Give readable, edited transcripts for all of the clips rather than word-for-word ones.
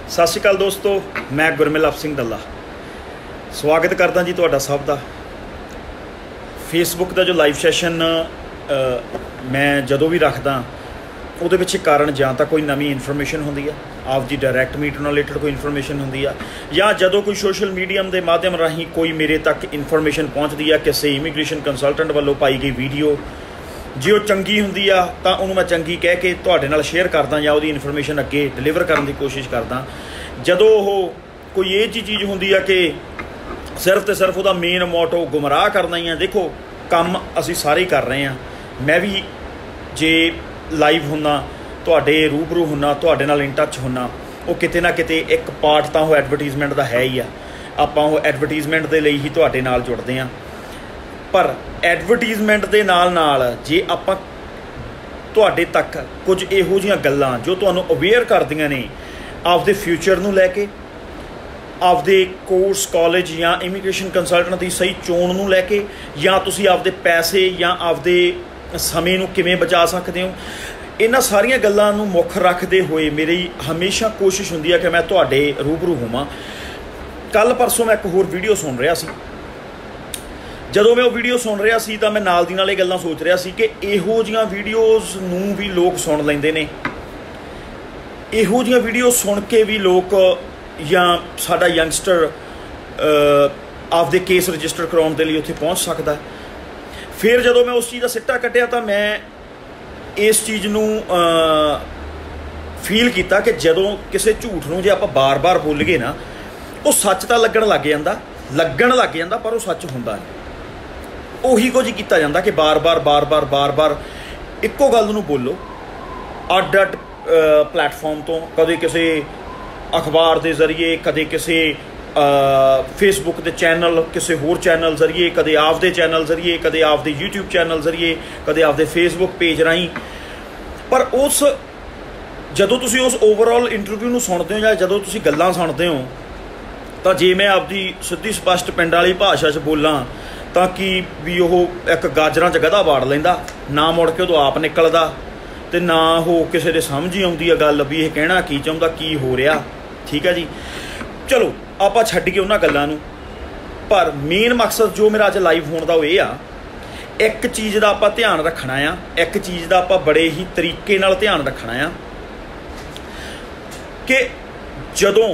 सत श्री अकाल दोस्तों, मैं गुरमिल सिंह दल्ला स्वागत करदा जी तुहाडा सब दा। फेसबुक का जो लाइव सैशन मैं जदों भी रखदा उहदे विच कारण जां तां कोई नवीं इन्फॉर्मेशन हुंदी है, आप दी डायरैक्ट मीट नाल रिलेटेड कोई इन्फॉर्मेशन हुंदी है, या जदों कोई सोशल मीडियम के माध्यम राहीं कोई मेरे तक इन्फॉर्मेशन पहुँचती है किसी इमीग्रेशन कंसलटेंट वालों पाई गई वीडियो जे वो चंगी हुंदी आ तां उहनूं मैं चंगी कह के तुहाडे नाल शेयर करदा या उहदी इन्फॉर्मेशन अगे डिलीवर करने की कोशिश करदा। जदों वो कोई ये जी चीज़ हुंदी आ कि सिर्फ तो सिर्फ उहदा मेन मोटो गुमराह करना ही है। देखो काम असी सारे कर रहे हैं, मैं भी जे लाइव हुन्ना तुहाडे रूबरू हुन्ना तुहाडे नाल इन टच हुन्ना, वो किते ना किते एक पार्ट तां वो एडवरटाइजमेंट का है ही आ। आपां वो एडवरटाइजमेंट के लिए ही तुहाडे नाल जुड़दे हैं, पर एडवरटाइजमेंट के नाल नाल जे आपां तुहाडे तक कुछ इहो जिहियां गल्लां जो तुहानूं अवेयर करदियां ने आपदे फ्यूचर नूं लैके, आपदे कोर्स कॉलेज या इमीग्रेशन कंसलटेंट की सही चोण नूं लैके, या तुसीं आपदे पैसे या आपदे समय नूं किवें बचा सकदे हो, इन्हां सारियां गल्लां नूं मुख रखदे होए मेरी हमेशा कोशिश हुंदी है कि मैं तुहाडे रूबरू होवां। कल परसों मैं एक होर वीडियो सुन रहा सी, जदों मैं वो वीडियो सुन रहा सी तो मैं नाल दी नाल ये गल्लां सोच रहा सी कि इहो जिहियां वीडियोज़ नूं भी लोग सुन लैंदे ने, इहो जिहियां वीडियो सुन के भी लोग या साडा यंगस्टर आपदे केस रजिस्टर कराउण दे लई उत्थे पहुँच सकदा। फिर जदों मैं उस चीज़ का सिट्टा कट्टिया तो मैं इस चीज़ नूं फील किया कि जदों किसी झूठ नूं जे आपां बार बार बोलीए ना, वो सच तो लगन लग जांदा पर वो सच हुंदा नहीं। उही कुछ किया जाता कि बार बार इक्को गल नूं बोलो अड अड प्लेटफॉर्म तो, कदे किसी अखबार के जरिए, कदे किसी फेसबुक के चैनल, किसी होर चैनल जरिए, कदे आपदे चैनल जरिए, कदे आपदे यूट्यूब चैनल जरिए, कदे आपदे फेसबुक पेज राहीं। पर उस जदों तुसीं उस ओवरऑल इंटरव्यू नूं सुणदे हो या जदों तुसीं गल्लां सुणदे हो, तो जे मैं आपदी सीधी स्पष्ट पिंड वाली भाषा च बोलां ताकि भी वो एक गाजरां च गधा वाड़ लैंदा, ना मुड़ के उदों आप निकलदा ते ना वो किसी दे समझ ही आउंदी है गल भी ये कहना की चाहुंदा की हो रहा। ठीक है जी, चलो आपां छड्डीए उन्हां गल्लां नूं, पर मेन मकसद जो मेरा अज लाइव होने का वो ये आ, एक चीज़ का आपां ध्यान रखना आ, एक चीज़ का आपां बड़े ही तरीके नाल ध्यान रखना आ कि जदों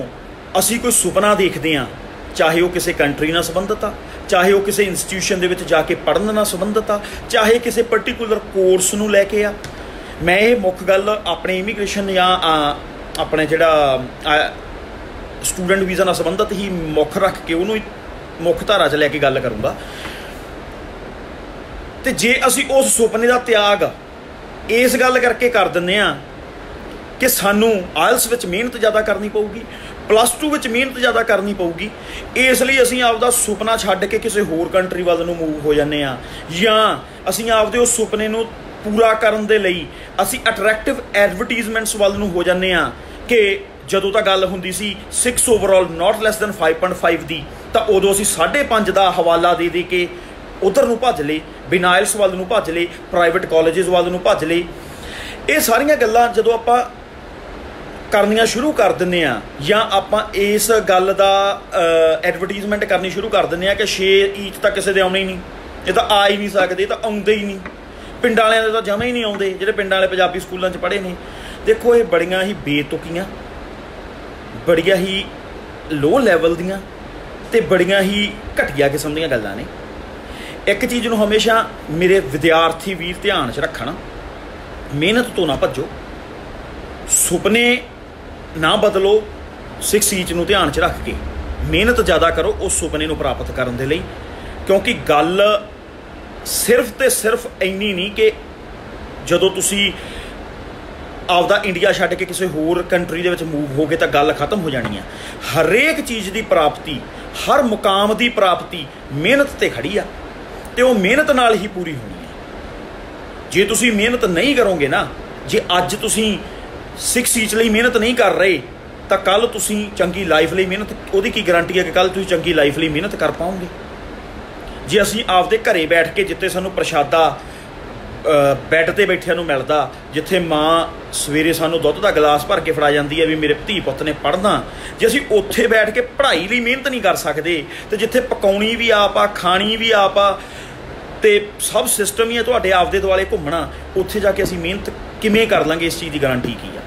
असी कोई सुपना देखते हैं, चाहे वो किसी कंट्री नाल संबंधित आ, चाहे वो किसी इंस्टीट्यूशन दे विच जाके पढ़न नाल संबंधित आ, चाहे किसी पर्टिकुलर कोर्स नूं लैके आ। मैं ये मुख गल अपने इमीग्रेशन या अपने जिहड़ा स्टूडेंट वीज़ा नाल संबंधित ही मुख रख के उन्होंने मुख धारा च लैके गल करूँगा। तो जे असी उस सुपने का त्याग इस गल करके कर दिंदे आ कि सानू आयल्स विच मेहनत ज़्यादा करनी पऊगी, +2 विच मेहनत ज़्यादा करनी पऊगी, इसलिए असीं आपदा सुपना छड्ड के किसी होर कंट्री वाल नूं मूव हो जाने आ, या असीं आपदे उस सुपने नूं पूरा करन दे लई असीं अट्रैक्टिव एडवरटाइजमेंट्स वाल नूं हो जाने आ कि जदों तां गल हुंदी सी 6 ओवरऑल नॉट लैस दैन 5.5 दी, तां उदों असीं 5.5 दा हवाला दे के उधर नूं भज लए, बिनाइल्स वाल नूं भज लए, प्राइवेट कॉलेजेस वाल नूं भज लए। ये सारियां गल्लां जदों आपां करनियां शुरू कर दिंदे आ, या आपां इस गल दा एडवरटाइजमेंट करनी शुरू कर दिंदे आ कि 6 ईच तां किसी दे आउणे ही नहीं, ये तां आ ही नहीं सकदे, तां आउंदे ही नहीं, पिंड वालियां दे तां जमा ही नहीं आउंदे जिहड़े पिंड वाले पंजाबी स्कूलों च पढ़े ने। देखो ये बड़ियां ही बेतुकियां, बड़ियां ही लो लैवल दियां ते बड़ियां ही घटिया किस्म दीयां गल्लां ने। एक चीज़ नूं हमेशा मेरे विद्यार्थी वीर ध्यान च रखण, मेहनत तो ना भज्जो, सुपने ना बदलो, 6 ईच नूं ध्यान च रख के मेहनत ज़्यादा करो उस सुपने नूं प्राप्त करन दे लई, क्योंकि गल सिर्फ तो सिर्फ इन्नी नहीं कि जदों तुसीं आपदा इंडिया छड्ड के किसी होर कंट्री दे विच मूव हो गए तो गल खत्म हो जानी है। हरेक चीज़ की प्राप्ति, हर मुकाम की प्राप्ति मेहनत ते खड़ी आ, ते वो मेहनत नाल ही पूरी होनी है। जे तुसीं मेहनत नहीं करोगे ना, जे अज तुसीं 6 ईच लई मेहनत नहीं कर रहे तो कल तुसीं चंगी लाइफ लई मेहनत, उहदी की गारंटी है कि कल तुसीं चंगी लाइफ लई मेहनत कर पाओगे। जे असीं आपदे घरे बैठ के जिते सानूं प्रशादा ਬੈੱਡ ਤੇ ਬੈਠਿਆਂ ਨੂੰ ਮਿਲਦਾ, ਜਿੱਥੇ ਮਾਂ ਸਵੇਰੇ ਸਾਨੂੰ ਦੁੱਧ ਦਾ ਗਲਾਸ ਭਰ ਕੇ ਫੜਾ ਜਾਂਦੀ ਹੈ ਵੀ ਮੇਰੇ ਧੀ ਪੁੱਤ ਨੇ ਪੜ੍ਹਨਾ, ਜੇ ਅਸੀਂ ਉੱਥੇ ਬੈਠ ਕੇ ਪੜ੍ਹਾਈ ਲਈ ਮਿਹਨਤ ਨਹੀਂ ਕਰ ਸਕਦੇ ਤੇ ਜਿੱਥੇ ਪਕਾਉਣੀ ਵੀ ਆਪ ਆ, ਖਾਣੀ ਵੀ ਆਪ ਆ ਤੇ ਸਭ ਸਿਸਟਮ ਹੀ ਹੈ ਤੁਹਾਡੇ ਆਪਦੇ ਦੁਆਲੇ ਘੁੰਮਣਾ, ਉੱਥੇ ਜਾ ਕੇ ਅਸੀਂ ਮਿਹਨਤ ਕਿਵੇਂ ਕਰ ਲਾਂਗੇ? ਇਸ ਚੀਜ਼ ਦੀ ਗਾਰੰਟੀ ਕੀ ਆ?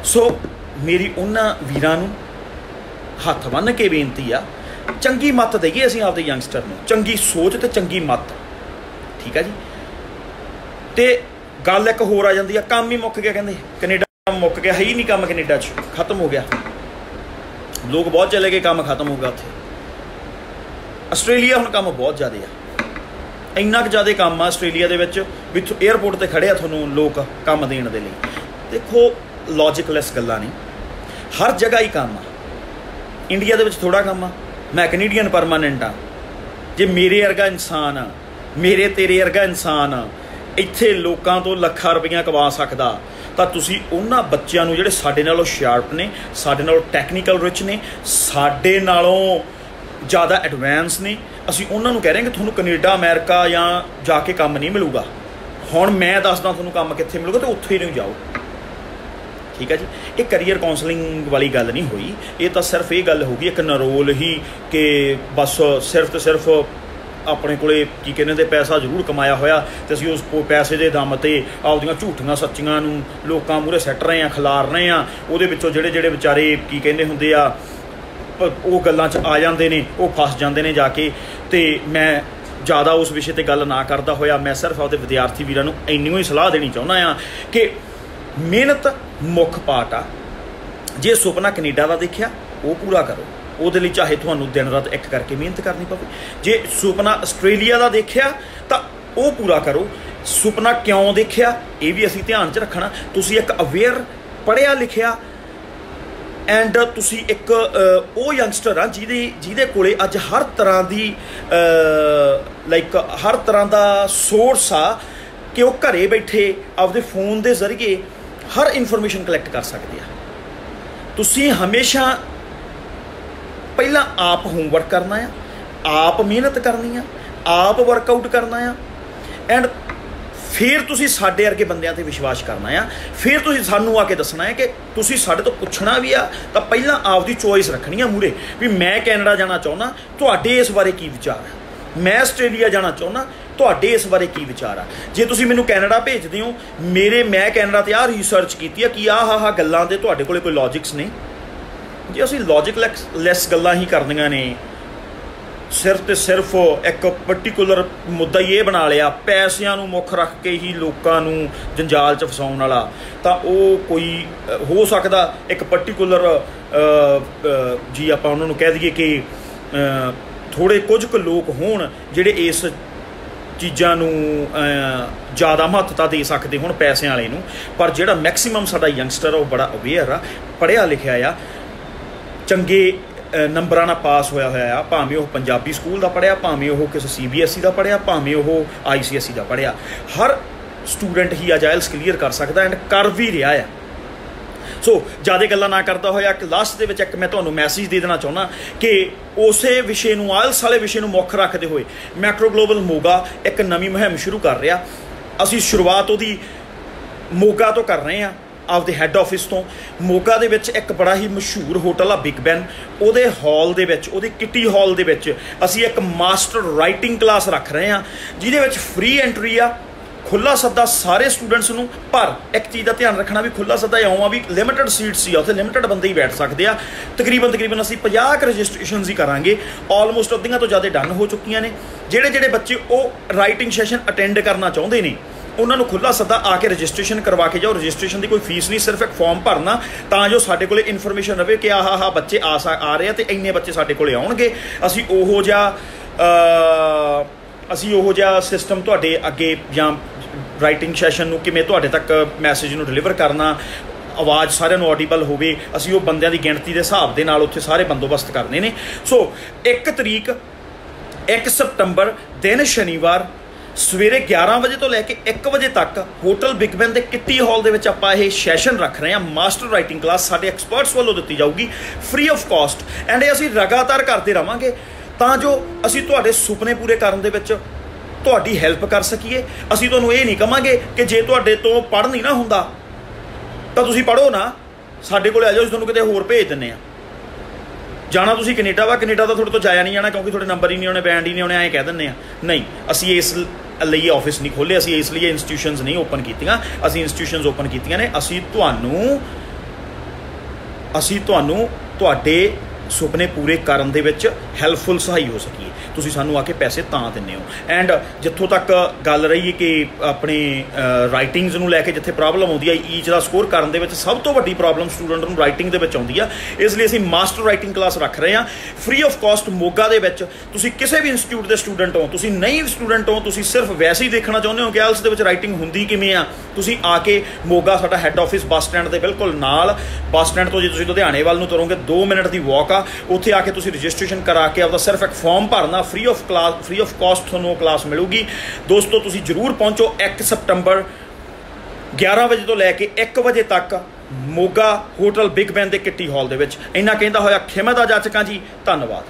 ਸੋ ਮੇਰੀ ਉਹਨਾਂ ਵੀਰਾਂ ਨੂੰ ਹੱਥ ਬੰਨ੍ਹ ਕੇ ਬੇਨਤੀ ਆ, ਚੰਗੀ ਮੱਤ ਦੇਈਏ ਅਸੀਂ ਆਪਦੇ ਯੰਗਸਟਰ ਨੂੰ, ਚੰਗੀ ਸੋਚ ਤੇ ਚੰਗੀ ਮੱਤ, ਠੀਕ ਆ ਜੀ। ਤੇ ਗੱਲ ਇੱਕ ਹੋਰ ਆ ਜਾਂਦੀ ਆ, ਕੰਮ ਹੀ ਮੁੱਕ ਗਿਆ, ਕਹਿੰਦੇ ਕੈਨੇਡਾ ਮੁੱਕ ਗਿਆ, ਹੈ ਹੀ ਨਹੀਂ ਕੰਮ ਕੈਨੇਡਾ 'ਚ, ਖਤਮ ਹੋ ਗਿਆ, ਲੋਕ ਬਹੁਤ ਚਲੇ ਗਏ, ਕੰਮ ਖਤਮ ਹੋ ਗਿਆ ਉੱਥੇ। ਆਸਟ੍ਰੇਲੀਆ ਹੁਣ ਕੰਮ ਬਹੁਤ ਜ਼ਿਆਦਾ ਆ, ਇੰਨਾ ਕੁ ਜ਼ਿਆਦਾ ਕੰਮ ਆ ਆਸਟ੍ਰੇਲੀਆ ਦੇ ਵਿੱਚ ਵੀ ਏਅਰਪੋਰਟ 'ਤੇ ਖੜ੍ਹੇ ਆ ਤੁਹਾਨੂੰ ਲੋਕ ਕੰਮ ਦੇਣ ਦੇ ਲਈ। ਦੇਖੋ ਲੌਜਿਕਲੈਸ ਗੱਲਾਂ ਨਹੀਂ, ਹਰ ਜਗ੍ਹਾ ਹੀ ਕੰਮ ਆ। ਇੰਡੀਆ ਦੇ ਵਿੱਚ ਥੋੜ੍ਹਾ ਕੰਮ ਆ, ਮੈਂ ਕੈਨੇਡੀਅਨ ਪਰਮਾਨੈਂਟ ਆ, ਜੇ ਮੇਰੇ ਵਰਗਾ ਇਨਸਾਨ ਆ, ਮੇਰੇ ਤੇਰੇ ਵਰਗਾ ਇਨਸਾਨ ਆ ਇੱਥੇ ਲੋਕਾਂ ਤੋਂ ਲੱਖਾਂ ਰੁਪਈਆ ਕਮਾ ਸਕਦਾ, ਤਾਂ ਤੁਸੀਂ ਉਹਨਾਂ ਬੱਚਿਆਂ ਨੂੰ ਜਿਹੜੇ ਸਾਡੇ ਨਾਲੋਂ ਸ਼ਾਰਪ ਨੇ, ਸਾਡੇ ਨਾਲੋਂ ਟੈਕਨੀਕਲ ਰਿਚ ਨੇ, ਸਾਡੇ ਨਾਲੋਂ ਜ਼ਿਆਦਾ ਐਡਵਾਂਸ ਨੇ, ਅਸੀਂ ਉਹਨਾਂ ਨੂੰ ਕਹਿ ਰਹੇ ਹਾਂ ਕਿ ਤੁਹਾਨੂੰ ਕੈਨੇਡਾ ਅਮਰੀਕਾ ਜਾਂ ਜਾ ਕੇ ਕੰਮ ਨਹੀਂ ਮਿਲੂਗਾ। ਹੁਣ ਮੈਂ ਦੱਸਦਾ ਤੁਹਾਨੂੰ ਕੰਮ ਕਿੱਥੇ ਮਿਲੂਗਾ ਤੇ ਉੱਥੇ ਹੀ ਨਹੀਂ ਜਾਓ, ਠੀਕ ਹੈ ਜੀ। ਇਹ ਕਰੀਅਰ ਕਾਉਂਸਲਿੰਗ ਵਾਲੀ ਗੱਲ ਨਹੀਂ ਹੋਈ, ਇਹ ਤਾਂ ਸਿਰਫ ਇਹ ਗੱਲ ਹੋ ਗਈ ਇੱਕ ਨਰੋਲ ਹੀ ਕਿ ਬਸ ਸਿਰਫ ਤੇ ਸਿਰਫ ਆਪਣੇ ਕੋਲੇ ਕੀ ਕਹਿੰਦੇ ਤੇ ਪੈਸਾ ਜ਼ਰੂਰ ਕਮਾਇਆ ਹੋਇਆ ਤੇ ਅਸੀਂ ਉਸ ਪੈਸੇ ਦੇ ਦਮ 'ਤੇ ਆਪਦੀਆਂ ਝੂਠੀਆਂ ਸੱਚੀਆਂ ਨੂੰ ਲੋਕਾਂ ਮੂਹਰੇ ਸੱਟ ਰਹੇ ਹਾਂ, ਖਿਲਾਰ ਰਹੇ ਹਾਂ, ਉਹਦੇ ਵਿੱਚੋਂ ਜਿਹੜੇ ਵਿਚਾਰੇ ਕੀ ਕਹਿੰਦੇ ਹੁੰਦੇ ਆ ਉਹ ਗੱਲਾਂ 'ਚ ਆ ਜਾਂਦੇ ਨੇ, ਉਹ ਫਸ ਜਾਂਦੇ ਨੇ ਜਾ ਕੇ। ਤੇ ਮੈਂ ਜ਼ਿਆਦਾ ਉਸ ਵਿਸ਼ੇ 'ਤੇ ਗੱਲ ਨਾ ਕਰਦਾ ਹੋਇਆ ਮੈਂ ਸਿਰਫ ਆਪਦੇ ਵਿਦਿਆਰਥੀ ਵੀਰਾਂ ਨੂੰ ਇੰਨੀ ਹੀ ਸਲਾਹ ਦੇਣੀ ਚਾਹੁੰਦਾ ਹਾਂ ਕਿ ਮਿਹਨਤ ਮੁੱਖ ਪਾਰਟ ਆ। ਜੇ ਸੁਪਨਾ ਕੈਨੇਡਾ ਦਾ ਦੇਖਿਆ ਉਹ ਪੂਰਾ ਕਰੋ, ਉਹਦੇ ਲਈ ਚਾਹੇ ਤੁਹਾਨੂੰ ਦਿਨ ਰਾਤ ਇੱਕ ਕਰਕੇ ਮਿਹਨਤ ਕਰਨੀ ਪਵੇ। ਜੇ ਸੁਪਨਾ ਆਸਟ੍ਰੇਲੀਆ ਦਾ ਦੇਖਿਆ ਤਾਂ ਉਹ ਪੂਰਾ ਕਰੋ। ਸੁਪਨਾ ਕਿਉਂ ਦੇਖਿਆ ਇਹ ਵੀ ਅਸੀਂ ਧਿਆਨ 'ਚ ਰੱਖਣਾ। ਤੁਸੀਂ ਇੱਕ ਅਵੇਅਰ ਪੜ੍ਹਿਆ ਲਿਖਿਆ ਐਂਡ ਤੁਸੀਂ ਇੱਕ ਉਹ ਯੰਗਸਟਰ ਆ ਜਿਹਦੇ ਕੋਲੇ ਅੱਜ ਹਰ ਤਰ੍ਹਾਂ ਦੀ ਲਾਈਕ ਹਰ ਤਰ੍ਹਾਂ ਦਾ ਸੋਰਸ ਆ ਕਿ ਉਹ ਘਰੇ ਬੈਠੇ ਆਪਦੇ ਫੋਨ ਦੇ ਜ਼ਰੀਏ ਹਰ ਇਨਫੋਰਮੇਸ਼ਨ ਕਲੈਕਟ ਕਰ ਸਕਦੇ ਆ। ਤੁਸੀਂ ਹਮੇਸ਼ਾ ਪਹਿਲਾਂ ਆਪ ਹੋਮਵਰਕ ਕਰਨਾ ਆ, ਆਪ ਮਿਹਨਤ ਕਰਨੀ ਆ, ਆਪ ਵਰਕਆਊਟ ਕਰਨਾ ਆ ਐਂਡ ਫਿਰ ਤੁਸੀਂ ਸਾਡੇ ਵਰਗੇ ਬੰਦਿਆਂ 'ਤੇ ਵਿਸ਼ਵਾਸ ਕਰਨਾ ਆ। ਫਿਰ ਤੁਸੀਂ ਸਾਨੂੰ ਆ ਕੇ ਦੱਸਣਾ ਹੈ ਕਿ ਤੁਸੀਂ ਸਾਡੇ ਤੋਂ ਪੁੱਛਣਾ ਵੀ ਆ ਤਾਂ ਪਹਿਲਾਂ ਆਪਦੀ ਚੋਇਸ ਰੱਖਣੀ ਆ ਮੂਹਰੇ ਵੀ ਮੈਂ ਕੈਨੇਡਾ ਜਾਣਾ ਚਾਹੁੰਦਾ, ਤੁਹਾਡੇ ਇਸ ਬਾਰੇ ਕੀ ਵਿਚਾਰ ਆ। ਮੈਂ ਆਸਟ੍ਰੇਲੀਆ ਜਾਣਾ ਚਾਹੁੰਦਾ, ਤੁਹਾਡੇ ਇਸ ਬਾਰੇ ਕੀ ਵਿਚਾਰ ਆ। ਜੇ ਤੁਸੀਂ ਮੈਨੂੰ ਕੈਨੇਡਾ ਭੇਜਦੇ ਹੋ, ਮੈਂ ਕੈਨੇਡਾ 'ਤੇ ਆਹ ਰਿਸਰਚ ਕੀਤੀ ਆ ਕਿ ਆਹ ਗੱਲਾਂ ਦੇ ਤੁਹਾਡੇ ਕੋਲੇ ਕੋਈ ਲੌਜਿਕਸ ਨੇ। ਜੇ ਅਸੀਂ ਲੌਜਿਕਲੈਸ ਗੱਲਾਂ ਹੀ ਕਰਨੀਆਂ ਨੇ, ਸਿਰਫ ਤੇ ਸਿਰਫ ਇੱਕ ਪਰਟੀਕੂਲਰ ਮੁੱਦਾ ਹੀ ਇਹ ਬਣਾ ਲਿਆ ਪੈਸਿਆਂ ਨੂੰ ਮੁੱਖ ਰੱਖ ਕੇ ਹੀ ਲੋਕਾਂ ਨੂੰ ਜੰਜਾਲ 'ਚ ਫਸਾਉਣ ਵਾਲਾ, ਤਾਂ ਉਹ ਕੋਈ ਹੋ ਸਕਦਾ ਇੱਕ ਪਰਟੀਕੂਲਰ ਜੀ ਆਪਾਂ ਉਹਨਾਂ ਨੂੰ ਕਹਿ ਦਈਏ ਕਿ ਥੋੜ੍ਹੇ ਕੁਝ ਕੁ ਲੋਕ ਹੋਣ ਜਿਹੜੇ ਇਸ ਚੀਜ਼ਾਂ ਨੂੰ ਜ਼ਿਆਦਾ ਮਹੱਤਤਾ ਦੇ ਸਕਦੇ ਹੁਣ ਪੈਸਿਆਂ ਵਾਲੇ ਨੂੰ। ਪਰ ਜਿਹੜਾ ਮੈਕਸੀਮਮ ਸਾਡਾ ਯੰਗਸਟਰ ਆ ਉਹ ਬੜਾ ਅਵੇਅਰ ਆ, ਪੜ੍ਹਿਆ ਲਿਖਿਆ ਆ, ਚੰਗੇ ਨੰਬਰਾਂ ਨਾਲ ਪਾਸ ਹੋਇਆ ਆ, ਭਾਵੇਂ ਉਹ ਪੰਜਾਬੀ ਸਕੂਲ ਦਾ ਪੜ੍ਹਿਆ, ਭਾਵੇਂ ਉਹ ਕਿਸੇ CBSE ਦਾ ਪੜ੍ਹਿਆ, ਭਾਵੇਂ ਉਹ ICSE ਦਾ ਪੜ੍ਹਿਆ। ਹਰ ਸਟੂਡੈਂਟ ਹੀ ਅੱਜ ਆਇਲਸ ਕਲੀਅਰ ਕਰ ਸਕਦਾ ਐਂਡ ਕਰ ਵੀ ਰਿਹਾ ਆ। ਸੋ ਜ਼ਿਆਦਾ ਗੱਲਾਂ ਨਾ ਕਰਦਾ ਹੋਇਆ ਕਿ ਲਾਸਟ ਦੇ ਵਿੱਚ ਇੱਕ ਮੈਂ ਤੁਹਾਨੂੰ ਮੈਸੇਜ ਦੇ ਦੇਣਾ ਚਾਹੁੰਦਾ ਕਿ ਉਸੇ ਵਿਸ਼ੇ ਨੂੰ, ਆਇਲਸ ਵਾਲੇ ਵਿਸ਼ੇ ਨੂੰ ਮੁੱਖ ਰੱਖਦੇ ਹੋਏ ਮੈਟਰੋ ਗਲੋਬਲ ਮੋਗਾ ਇੱਕ ਨਵੀਂ ਮੁਹਿੰਮ ਸ਼ੁਰੂ ਕਰ ਰਿਹਾ। ਅਸੀਂ ਸ਼ੁਰੂਆਤ ਉਹਦੀ ਮੋਗਾ ਤੋਂ ਕਰ ਰਹੇ ਹਾਂ, ਆਪਦੇ ਹੈੱਡ ਆਫਿਸ ਤੋਂ। ਮੋਗਾ ਦੇ ਵਿੱਚ ਇੱਕ ਬੜਾ ਹੀ ਮਸ਼ਹੂਰ ਹੋਟਲ ਆ ਬਿਗ ਬੈਨ, ਉਹਦੇ ਹਾਲ ਦੇ ਵਿੱਚ, ਉਹਦੀ ਕਿੱਟੀ ਹਾਲ ਦੇ ਵਿੱਚ ਅਸੀਂ ਇੱਕ ਮਾਸਟਰ ਰਾਈਟਿੰਗ ਕਲਾਸ ਰੱਖ ਰਹੇ ਹਾਂ ਜਿਹਦੇ ਵਿੱਚ ਫ੍ਰੀ ਐਂਟਰੀ ਆ, ਖੁੱਲ੍ਹਾ ਸੱਦਾ ਸਾਰੇ ਸਟੂਡੈਂਟਸ ਨੂੰ। ਪਰ ਇੱਕ ਚੀਜ਼ ਦਾ ਧਿਆਨ ਰੱਖਣਾ ਵੀ ਖੁੱਲ੍ਹਾ ਸੱਦਾ ਇਉਂ ਆ ਵੀ ਲਿਮਿਟਡ ਸੀਟਸ ਹੀ ਆ, ਉੱਥੇ ਲਿਮਿਟਡ ਬੰਦੇ ਹੀ ਬੈਠ ਸਕਦੇ ਆ। ਤਕਰੀਬਨ ਅਸੀਂ 50 ਰਜਿਸਟ੍ਰੇਸ਼ਨਸ ਹੀ ਕਰਾਂਗੇ। ਆਲਮੋਸਟ ਅੱਧੀਆਂ ਤੋਂ ਜ਼ਿਆਦਾ ਡਨ ਹੋ ਚੁੱਕੀਆਂ ਨੇ। ਜਿਹੜੇ ਬੱਚੇ ਉਹ ਰਾਈਟਿੰਗ ਸੈਸ਼ਨ ਅਟੈਂਡ ਕਰਨਾ ਚਾਹੁੰਦੇ ਨੇ ਉਹਨਾਂ ਨੂੰ ਖੁੱਲ੍ਹਾ ਸੱਦਾ ਆ ਕੇ ਰਜਿਸਟ੍ਰੇਸ਼ਨ ਕਰਵਾ ਕੇ ਜਾਓ। ਰਜਿਸਟ੍ਰੇਸ਼ਨ ਦੀ ਕੋਈ ਫੀਸ ਨਹੀਂ, ਸਿਰਫ ਇੱਕ ਫਾਰਮ ਭਰਨਾ ਤਾਂ ਜੋ ਸਾਡੇ ਕੋਲੇ ਇਨਫੋਰਮੇਸ਼ਨ ਰਵੇ ਕਿ ਆਹ ਬੱਚੇ ਆ ਰਹੇ ਆ ਤੇ ਇੰਨੇ ਬੱਚੇ ਸਾਡੇ ਕੋਲੇ ਆਉਣਗੇ। ਅਸੀਂ ਉਹੋ ਜਿਹਾ ਸਿਸਟਮ ਤੁਹਾਡੇ ਅੱਗੇ ਜਾਂ ਰਾਈਟਿੰਗ ਸੈਸ਼ਨ ਨੂੰ ਕਿਵੇਂ ਤੁਹਾਡੇ ਤੱਕ ਮੈਸੇਜ ਨੂੰ ਡਿਲੀਵਰ ਕਰਨਾ, ਆਵਾਜ਼ ਸਾਰਿਆਂ ਨੂੰ ਆਡੀਬਲ ਹੋਵੇ, ਅਸੀਂ ਉਹ ਬੰਦਿਆਂ ਦੀ ਗਿਣਤੀ ਦੇ ਹਿਸਾਬ ਦੇ ਨਾਲ ਉੱਥੇ ਸਾਰੇ ਬੰਦੋਬਸਤ ਕਰਨੇ ਨੇ। ਸੋ 1 ਸਤੰਬਰ ਦਿਨ ਸ਼ਨੀਵਾਰ ਸਵੇਰੇ 11 ਵਜੇ ਤੋਂ ਲੈ ਕੇ 1 ਵਜੇ ਤੱਕ ਹੋਟਲ ਬਿਗ ਬੈਨ ਦੇ ਕਿੱਟੀ ਹਾਲ ਦੇ ਵਿੱਚ ਆਪਾਂ ਇਹ ਸੈਸ਼ਨ ਰੱਖ ਰਹੇ ਹਾਂ। ਮਾਸਟਰ ਰਾਈਟਿੰਗ ਕਲਾਸ ਸਾਡੇ ਐਕਸਪਰਟਸ ਵੱਲੋਂ ਦਿੱਤੀ ਜਾਊਗੀ ਫ੍ਰੀ ਆਫ ਕਾਸਟ ਐਂਡ ਇਹ ਅਸੀਂ ਲਗਾਤਾਰ ਕਰਦੇ ਰਵਾਂਗੇ ਤਾਂ ਜੋ ਅਸੀਂ ਤੁਹਾਡੇ ਸੁਪਨੇ ਪੂਰੇ ਕਰਨ ਦੇ ਵਿੱਚ ਤੁਹਾਡੀ ਹੈਲਪ ਕਰ ਸਕੀਏ। ਅਸੀਂ ਤੁਹਾਨੂੰ ਇਹ ਨਹੀਂ ਕਹਾਂਗੇ ਕਿ ਜੇ ਤੁਹਾਡੇ ਤੋਂ ਪੜ੍ਹ ਨਹੀਂ ਨਾ ਹੁੰਦਾ ਤਾਂ ਤੁਸੀਂ ਪੜ੍ਹੋ ਨਾ, ਸਾਡੇ ਕੋਲ ਆ ਜਾਓ, ਅਸੀਂ ਤੁਹਾਨੂੰ ਕਿਤੇ ਹੋਰ ਭੇਜ ਦਿੰਦੇ ਹਾਂ। ਜਾਣਾ ਤੁਸੀਂ ਕੈਨੇਡਾ ਵਾ, ਕੈਨੇਡਾ ਤਾਂ ਤੁਹਾਡੇ ਤੋਂ ਜਾਇਆ ਨਹੀਂ ਜਾਣਾ ਕਿਉਂਕਿ ਤੁਹਾਡੇ ਨੰਬਰ ਹੀ ਨਹੀਂ ਆਉਣੇ, ਬੈਂਡ ਹੀ ਨਹੀਂ ਆਉਣੇ, ਐਂ ਕਹਿ ਦਿੰਦੇ ਆ। ਨਹੀਂ, ਅਸੀਂ ਇਸ ਲਈ ਆਫਿਸ ਨਹੀਂ ਖੋਲ੍ਹੇ, ਅਸੀਂ ਇਸ ਲਈ ਇੰਸਟੀਟਿਊਸ਼ਨਸ ਨਹੀਂ ਓਪਨ ਕੀਤੀਆਂ। ਅਸੀਂ ਇੰਸਟੀਟਿਊਸ਼ਨਸ ਓਪਨ ਕੀਤੀਆਂ ਨੇ ਅਸੀਂ ਤੁਹਾਨੂੰ ਤੁਹਾਡੇ ਸੁਪਨੇ ਪੂਰੇ ਕਰਨ ਦੇ ਵਿੱਚ ਹੈਲਪਫੁਲ ਸਹਾਈ ਹੋ ਸਕੀਏ। ਤੁਸੀਂ ਸਾਨੂੰ ਆ ਕੇ ਪੈਸੇ ਤਾਂ ਦਿੰਦੇ ਹੋ। ਐਂਡ ਜਿੱਥੋਂ ਤੱਕ ਗੱਲ ਰਹੀ ਕਿ ਆਪਣੇ ਰਾਈਟਿੰਗਸ ਨੂੰ ਲੈ ਕੇ ਜਿੱਥੇ ਪ੍ਰੋਬਲਮ ਆਉਂਦੀ ਹੈ, ਈਚ ਦਾ ਸਕੋਰ ਕਰਨ ਦੇ ਵਿੱਚ ਸਭ ਤੋਂ ਵੱਡੀ ਪ੍ਰੋਬਲਮ ਸਟੂਡੈਂਟ ਨੂੰ ਰਾਈਟਿੰਗ ਦੇ ਵਿੱਚ ਆਉਂਦੀ ਆ। ਇਸ ਲਈ ਅਸੀਂ ਮਾਸਟਰ ਰਾਈਟਿੰਗ ਕਲਾਸ ਰੱਖ ਰਹੇ ਹਾਂ ਫ੍ਰੀ ਆਫ ਕਾਸਟ ਮੋਗਾ ਦੇ ਵਿੱਚ। ਤੁਸੀਂ ਕਿਸੇ ਵੀ ਇੰਸਟੀਟਿਊਟ ਦੇ ਸਟੂਡੈਂਟ ਹੋ, ਤੁਸੀਂ ਨਈ ਸਟੂਡੈਂਟ ਹੋ, ਤੁਸੀਂ ਸਿਰਫ ਵੈਸੇ ਹੀ ਦੇਖਣਾ ਚਾਹੁੰਦੇ ਹੋ ਕਿ ਆਇਲਸ ਦੇ ਵਿੱਚ ਰਾਈਟਿੰਗ ਹੁੰਦੀ ਕਿਵੇਂ ਆ, ਤੁਸੀਂ ਆ ਕੇ ਮੋਗਾ, ਸਾਡਾ ਹੈੱਡ ਆਫਿਸ ਬੱਸ ਸਟੈਂਡ ਦੇ ਬਿਲਕੁਲ ਨਾਲ, ਬੱਸ ਸਟੈਂਡ ਤੋਂ ਜੇ ਤੁਸੀਂ ਲੁਧਿਆਣੇ ਵੱਲ ਨੂੰ ਤੁਰੋਗੇ 2 ਮਿੰਟ ਦੀ ਵਾਕ ਆ, ਉੱਥੇ ਆ ਕੇ ਤੁਸੀਂ ਰਜਿਸਟ੍ਰੇਸ਼ਨ ਕਰਾ ਕੇ ਆਪਦਾ ਸਿਰਫ ਇੱਕ ਫਾਰਮ ਭਰਨਾ, ਫ੍ਰੀ ਆਫ ਕਾਸਟ ਤੁਹਾਨੂੰ ਉਹ ਕਲਾਸ ਮਿਲੂਗੀ। ਦੋਸਤੋ ਤੁਸੀਂ ਜ਼ਰੂਰ ਪਹੁੰਚੋ 1 ਸਤੰਬਰ 11 ਵਜੇ ਤੋਂ ਲੈ ਕੇ 1 ਵਜੇ ਤੱਕ ਮੋਗਾ ਹੋਟਲ ਬਿਗ ਬੈਨ ਦੇ ਕਿੱਟੀ ਹਾਲ ਦੇ ਵਿੱਚ। ਇੰਨਾ ਕਹਿੰਦਾ ਹੋਇਆ ਖਿਮਦਾ ਜਾਚਕਾਂ ਜੀ, ਧੰਨਵਾਦ।